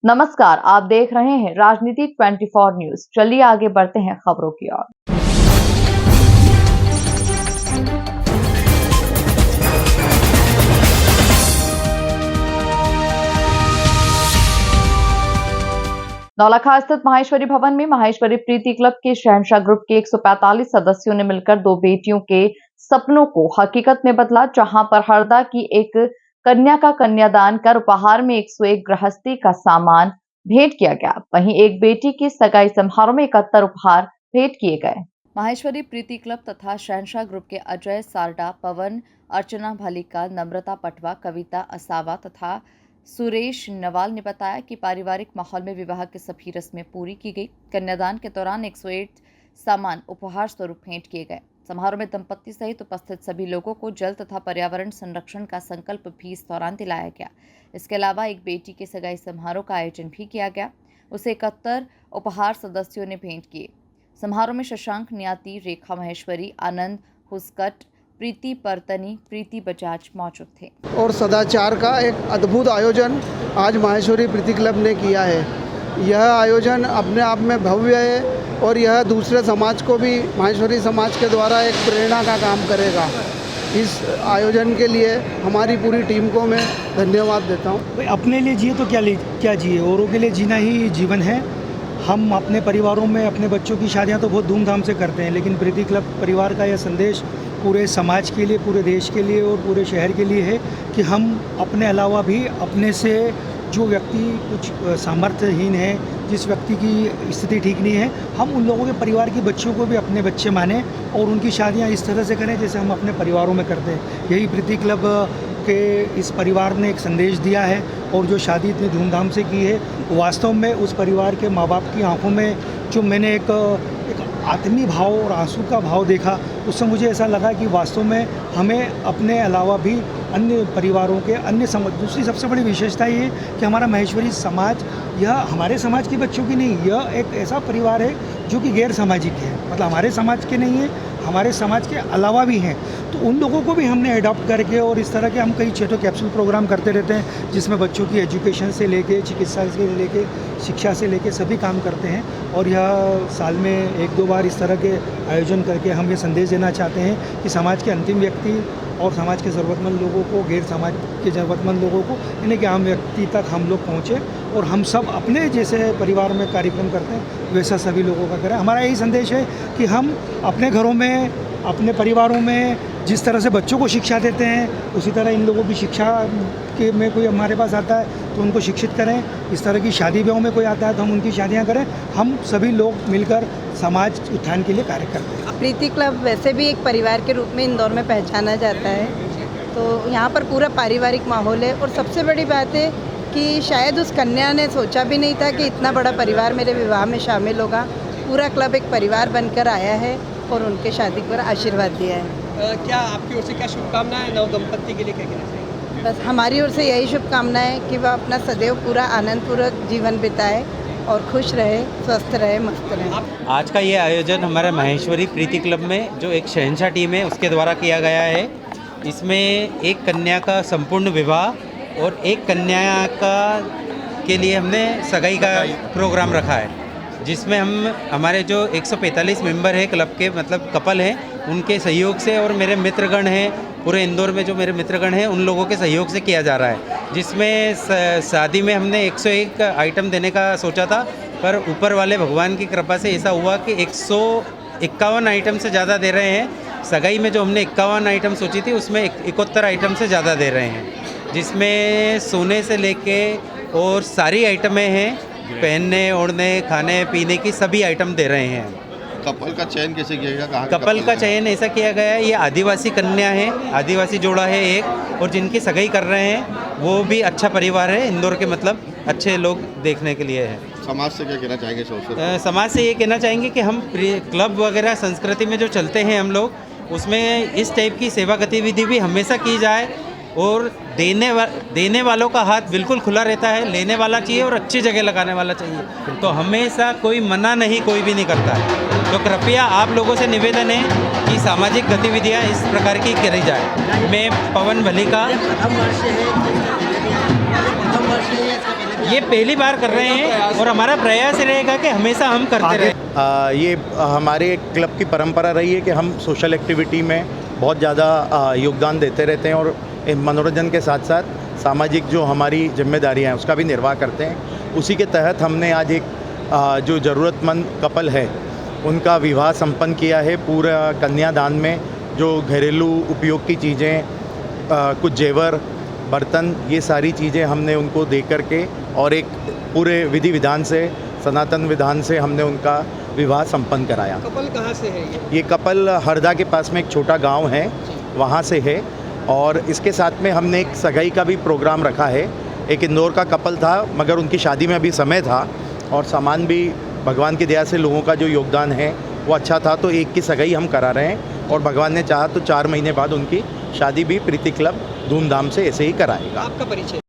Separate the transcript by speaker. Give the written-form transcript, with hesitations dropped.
Speaker 1: नमस्कार, आप देख रहे हैं राजनीति 24 न्यूज। चलिए आगे बढ़ते हैं खबरों की ओर। नौलखा स्थित माहेश्वरी भवन में माहेश्वरी प्रीति क्लब के शहंशाह ग्रुप के 145 सदस्यों ने मिलकर दो बेटियों के सपनों को हकीकत में बदला। जहां पर हरदा की एक कन्या का कन्यादान कर उपहार में 101 गृहस्थी का सामान भेंट किया गया, वहीं एक बेटी की सगाई समारोह में 71 उपहार भेंट किए गए। माहेश्वरी प्रीति क्लब तथा शहंशाह ग्रुप के अजय सारडा, पवन, अर्चना भालिका, नम्रता पटवा, कविता असावा तथा सुरेश नवाल ने बताया कि पारिवारिक माहौल में विवाह की सभी रस्में पूरी की गई। कन्यादान के दौरान 108 सामान उपहार स्वरूप भेंट किए गए। समारोह में दंपति सहित उपस्थित सभी लोगों को जल तथा पर्यावरण संरक्षण का संकल्प भी इस दौरान दिलाया गया। इसके अलावा एक बेटी के सगाई समारोह का आयोजन भी किया गया। उसे 71 उपहार सदस्यों ने भेंट किए। समारोह में शशांक न्याती, रेखा महेश्वरी, आनंद हुस्कट, प्रीति परतनी, प्रीति बजाज मौजूद थे।
Speaker 2: और सदाचार का एक अद्भुत आयोजन आज माहेश्वरी प्रीति क्लब ने किया है। यह आयोजन अपने आप में भव्य है और यह दूसरे समाज को भी माहेश्वरी समाज के द्वारा एक प्रेरणा का काम करेगा। इस आयोजन के लिए हमारी पूरी टीम को मैं धन्यवाद देता हूँ।
Speaker 3: अपने लिए जिए तो क्या जिए, औरों के लिए जीना ही जीवन है। हम अपने परिवारों में अपने बच्चों की शादियां तो बहुत धूमधाम से करते हैं, लेकिन प्रीति क्लब परिवार का यह संदेश पूरे समाज के लिए, पूरे देश के लिए और पूरे शहर के लिए है कि हम अपने अलावा भी अपने से जो व्यक्ति कुछ सामर्थ्यहीन है, जिस व्यक्ति की स्थिति ठीक नहीं है, हम उन लोगों के परिवार के बच्चों को भी अपने बच्चे माने और उनकी शादियां इस तरह से करें जैसे हम अपने परिवारों में करते हैं। यही प्रीति क्लब के इस परिवार ने एक संदेश दिया है और जो शादी इतनी धूमधाम से की है, वास्तव में उस परिवार के माँ बाप की आंखों में जो मैंने एक आत्मीय भाव और आंसू का भाव देखा, उससे मुझे ऐसा लगा कि वास्तव में हमें अपने अलावा भी अन्य परिवारों के अन्य समाज, दूसरी सबसे बड़ी विशेषता ये है कि हमारा माहेश्वरी समाज यह हमारे समाज के बच्चों की नहीं, यह एक ऐसा परिवार है जो कि गैर सामाजिक है, मतलब हमारे समाज के नहीं है, हमारे समाज के अलावा भी हैं। तो उन लोगों को भी हमने अडॉप्ट करके और इस तरह के हम कई छेटो कैप्सूल प्रोग्राम करते रहते हैं, जिसमें बच्चों की एजुकेशन से लेके चिकित्सा से लेके शिक्षा से लेके सभी काम करते हैं। और यह साल में 1-2 बार इस तरह के आयोजन करके हम ये संदेश देना चाहते हैं कि समाज के अंतिम व्यक्ति और समाज के ज़रूरतमंद लोगों को, गैर समाज के ज़रूरतमंद लोगों को, यानी कि आम व्यक्ति तक हम लोग पहुँचे और हम सब अपने जैसे परिवार में कार्यक्रम करते हैं वैसा सभी लोगों का करें। हमारा यही संदेश है कि हम अपने घरों में, अपने परिवारों में जिस तरह से बच्चों को शिक्षा देते हैं, उसी तरह इन लोगों की शिक्षा के में कोई हमारे पास आता है तो उनको शिक्षित करें। इस तरह की शादी ब्याहों में कोई आता है तो हम उनकी शादियां करें। हम सभी लोग मिलकर समाज उत्थान के लिए कार्य करते हैं।
Speaker 4: प्रीति क्लब वैसे भी एक परिवार के रूप में इंदौर में पहचाना जाता है, तो यहाँ पर पूरा पारिवारिक माहौल है। और सबसे बड़ी बात है कि शायद उस कन्या ने सोचा भी नहीं था कि इतना बड़ा परिवार मेरे विवाह में शामिल होगा। पूरा क्लब एक परिवार बनकर आया है और उनके शादी पर आशीर्वाद दिया है।
Speaker 5: क्या आपकी ओर से क्या शुभकामनाएं नव दंपत्ति के लिए क्या कहना चाहिए?
Speaker 4: बस हमारी ओर से यही शुभकामनाएं कि वह अपना सदैव पूरा आनंदपूर्वक जीवन बिताए और खुश रहे, स्वस्थ रहे, मस्त रहे।
Speaker 6: आज का ये आयोजन हमारे माहेश्वरी प्रीति क्लब में जो एक शहंशाह टीम है उसके द्वारा किया गया है। इसमें एक कन्या का संपूर्ण विवाह और एक कन्या के लिए हमने सगाई का प्रोग्राम रखा है, जिसमें हम हमारे जो 145 मेंबर है क्लब के, मतलब कपल हैं, उनके सहयोग से और मेरे मित्रगण हैं पूरे इंदौर में, जो मेरे मित्रगण हैं उन लोगों के सहयोग से किया जा रहा है। जिसमें शादी में हमने 101 आइटम देने का सोचा था, पर ऊपर वाले भगवान की कृपा से ऐसा हुआ कि 151 आइटम से ज़्यादा दे रहे हैं। सगाई में जो हमने 51 आइटम सोची थी उसमें 71 आइटम से ज़्यादा दे रहे हैं, जिसमें सोने से लेके और सारी आइटमें हैं, पहनने, ओढ़ने, खाने पीने की सभी आइटम दे रहे हैं।
Speaker 7: कपल का चयन कैसे किया गया? कहाँ
Speaker 6: कपल का चयन ऐसा किया गया है, ये आदिवासी कन्या है, आदिवासी जोड़ा है एक, और जिनकी सगाई कर रहे हैं वो भी अच्छा परिवार है इंदौर के, मतलब अच्छे लोग देखने के लिए है।
Speaker 7: समाज से क्या कहना चाहेंगे?
Speaker 6: समाज से ये कहना चाहेंगे कि हम क्लब वगैरह संस्कृति में जो चलते हैं हम लोग, उसमें इस टाइप की सेवा गतिविधि भी हमेशा की जाए और देने वालों का हाथ बिल्कुल खुला रहता है, लेने वाला चाहिए और अच्छी जगह लगाने वाला चाहिए। तो हमेशा कोई मना नहीं, कोई भी नहीं करता है। तो कृपया आप लोगों से निवेदन है कि सामाजिक गतिविधियां इस प्रकार की करी जाए। मैं पवन भलिका, ये पहली बार कर रहे हैं और हमारा प्रयास रहेगा कि हमेशा हम करते रहें।
Speaker 8: ये हमारे क्लब की परंपरा रही है कि हम सोशल एक्टिविटी में बहुत ज़्यादा योगदान देते रहते हैं और मनोरंजन के साथ साथ सामाजिक जो हमारी जिम्मेदारियां हैं उसका भी निर्वाह करते हैं। उसी के तहत हमने आज एक जो ज़रूरतमंद कपल है उनका विवाह संपन्न किया है। पूरा कन्यादान में जो घरेलू उपयोग की चीज़ें, कुछ जेवर, बर्तन, ये सारी चीज़ें हमने उनको दे करके और एक पूरे विधि विधान से, सनातन विधान से हमने उनका विवाह संपन्न कराया।
Speaker 5: कपल कहाँ से है
Speaker 8: ये कपल हरदा के पास में एक छोटा गांव है, वहाँ से है। और इसके साथ में हमने एक सगाई का भी प्रोग्राम रखा है। एक इंदौर का कपल था मगर उनकी शादी में अभी समय था और सामान भी भगवान की दया से लोगों का जो योगदान है वो अच्छा था, तो एक की सगाई हम करा रहे हैं और भगवान ने चाहा तो 4 महीने बाद उनकी शादी भी प्रीति क्लब धूमधाम से ऐसे ही कराएगा।
Speaker 5: आपका परिचय?